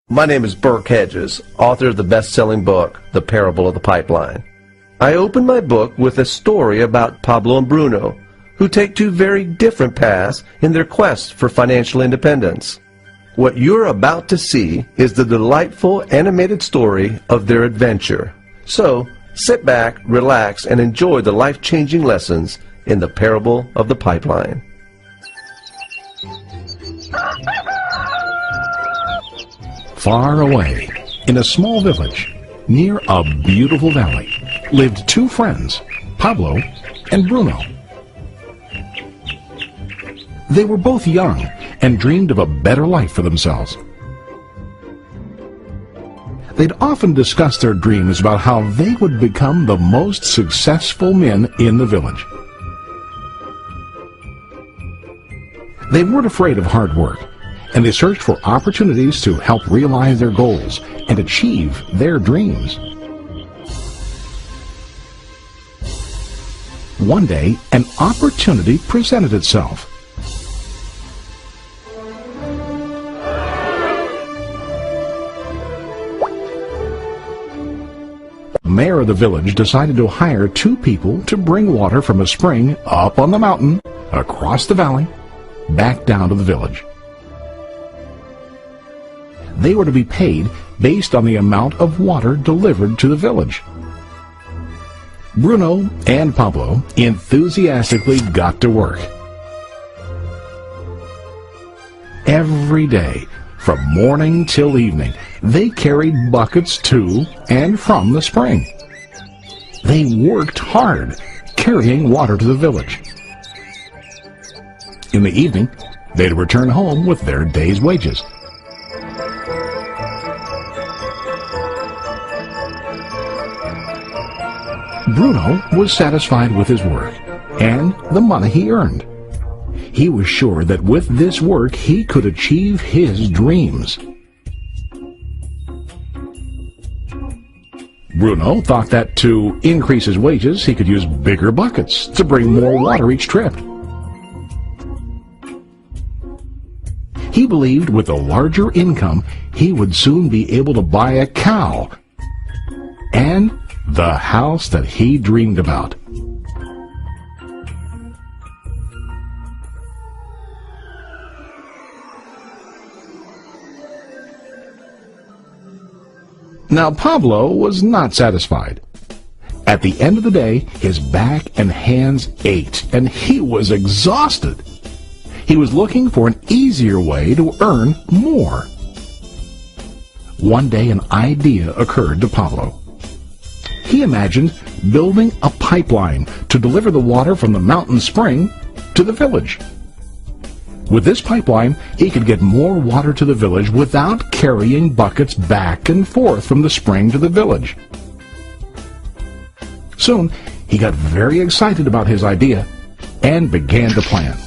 My name is Burke Hedges, author of the best-selling book, The Parable of the Pipeline. I open my book with a story about Pablo and Bruno, who take two very different paths in their quest for financial independence. What you're about to see is the delightful animated story of their adventure. So, sit back, relax, and enjoy the life-changing lessons in The Parable of the Pipeline. Far away, in a small village, near a beautiful valley, lived two friends, Pablo and Bruno. They were both young and dreamed of a better life for themselves. They'd often discussed their dreams about how they would become the most successful men in the village. They weren't afraid of hard work, and they searched for opportunities to help realize their goals and achieve their dreams. One day, an opportunity presented itself. The mayor of the village decided to hire two people to bring water from a spring up on the mountain, across the valley, back down to the village. They were to be paid based on the amount of water delivered to the village. Bruno and Pablo enthusiastically got to work. Every day, from morning till evening, they carried buckets to and from the spring. They worked hard, carrying water to the village. In the evening, they'd return home with their day's wages. Bruno was satisfied with his work and the money he earned. He was sure that with this work he could achieve his dreams. Bruno thought that to increase his wages he could use bigger buckets to bring more water each trip. He believed with a larger income he would soon be able to buy a cow and the house that he dreamed about. Now Pablo was not satisfied. At the end of the day, his back and hands ached, and he was exhausted. He was looking for an easier way to earn more. One day an idea occurred to Pablo. He imagined building a pipeline to deliver the water from the mountain spring to the village. With this pipeline, he could get more water to the village without carrying buckets back and forth from the spring to the village. Soon, he got very excited about his idea and began to plan.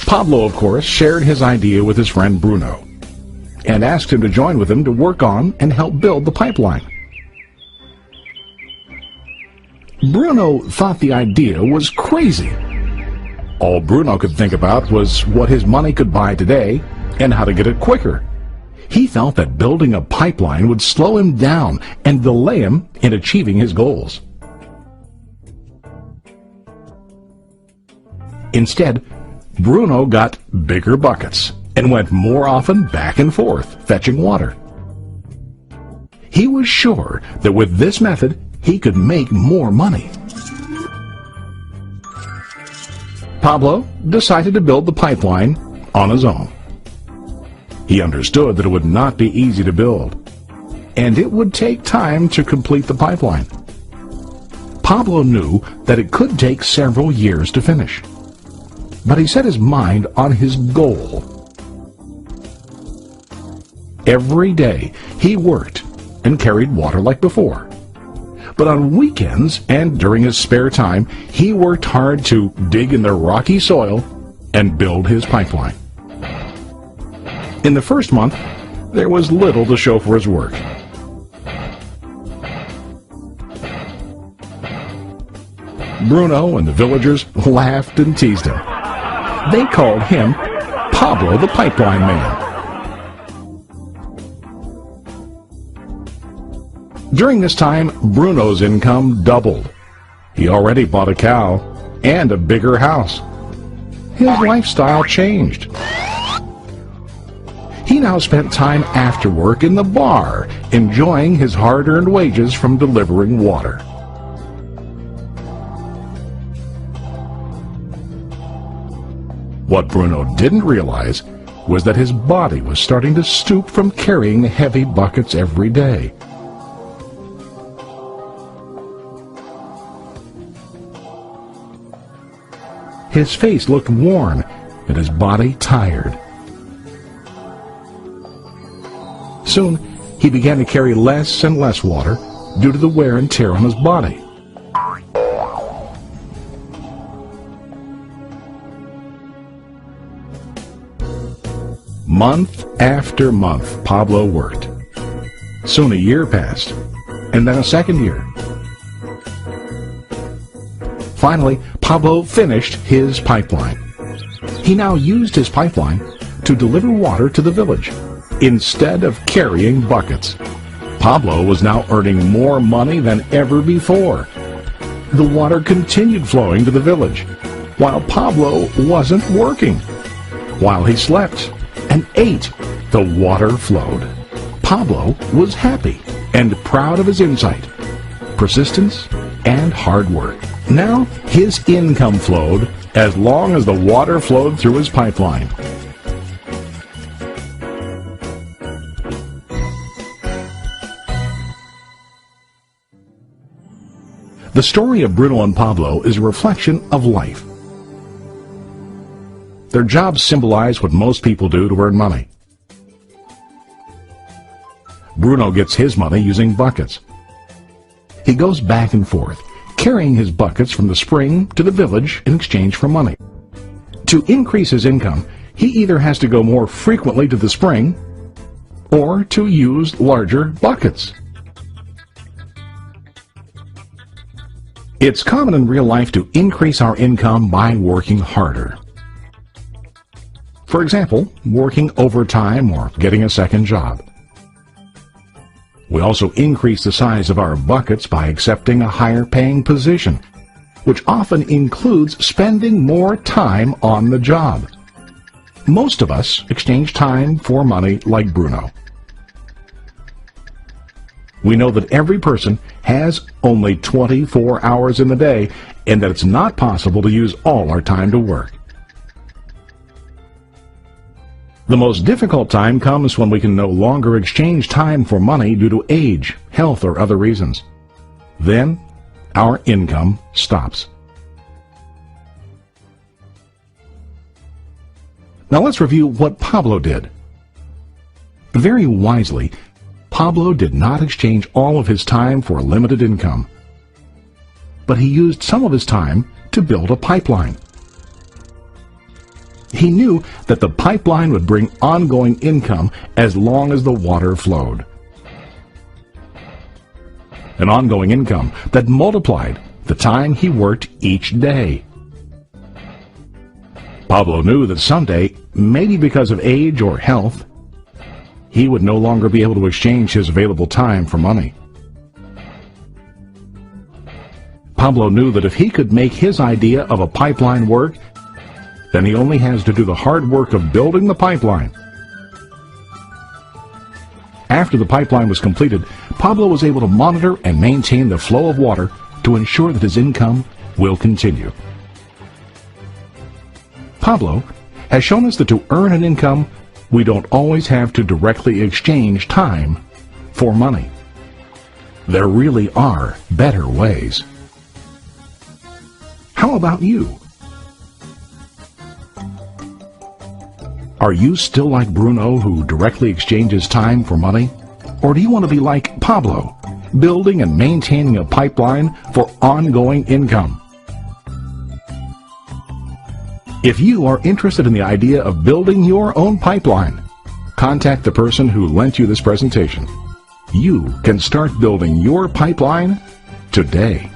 Pablo, of course, shared his idea with his friend Bruno and asked him to join with him to work on and help build the pipeline. Bruno thought the idea was crazy. All Bruno could think about was what his money could buy today and how to get it quicker. He felt that building a pipeline would slow him down and delay him in achieving his goals. Instead, Bruno got bigger buckets and went more often back and forth, fetching water. He was sure that with this method, he could make more money. Pablo decided to build the pipeline on his own. He understood that it would not be easy to build, and it would take time to complete the pipeline. Pablo knew that it could take several years to finish, but he set his mind on his goal. Every day he worked and carried water like before. But on weekends and during his spare time, he worked hard to dig in the rocky soil and build his pipeline. In the first month, there was little to show for his work. Bruno and the villagers laughed and teased him. They called him Pablo the Pipeline Man. During this time, Bruno's income doubled. He already bought a cow and a bigger house. His lifestyle changed. He now spent time after work in the bar, enjoying his hard-earned wages from delivering water. What Bruno didn't realize was that his body was starting to stoop from carrying heavy buckets every day. His face looked worn and his body tired. Soon, he began to carry less and less water due to the wear and tear on his body. Month after month, Pablo worked. Soon a year passed, and then a second year. Finally, Pablo finished his pipeline. He now used his pipeline to deliver water to the village instead of carrying buckets. Pablo was now earning more money than ever before. The water continued flowing to the village, while Pablo wasn't working. While he slept and ate, the water flowed. Pablo was happy and proud of his insight, persistence, and hard work. Now his income flowed as long as the water flowed through his pipeline. The story of Bruno and Pablo is a reflection of life. Their jobs symbolize what most people do to earn money. Bruno gets his money using buckets. He goes back and forth, carrying his buckets from the spring to the village in exchange for money. To increase his income, he either has to go more frequently to the spring or to use larger buckets. It's common in real life to increase our income by working harder. For example, working overtime or getting a second job. We also increase the size of our buckets by accepting a higher paying position, which often includes spending more time on the job. Most of us exchange time for money like Bruno. We know that every person has only 24 hours in the day and that it's not possible to use all our time to work. The most difficult time comes when we can no longer exchange time for money due to age, health, or other reasons. Then, our income stops. Now let's review what Pablo did. Very wisely, Pablo did not exchange all of his time for a limited income, but he used some of his time to build a pipeline. He knew that the pipeline would bring ongoing income as long as the water flowed. An ongoing income that multiplied the time he worked each day. Pablo knew that someday, maybe because of age or health, he would no longer be able to exchange his available time for money. Pablo knew that if he could make his idea of a pipeline work, then he only has to do the hard work of building the pipeline. After the pipeline was completed, Pablo was able to monitor and maintain the flow of water to ensure that his income will continue. Pablo has shown us that to earn an income, we don't always have to directly exchange time for money. There really are better ways. How about you? Are you still like Bruno, who directly exchanges time for money? Or do you want to be like Pablo, building and maintaining a pipeline for ongoing income? If you are interested in the idea of building your own pipeline, contact the person who lent you this presentation. You can start building your pipeline today.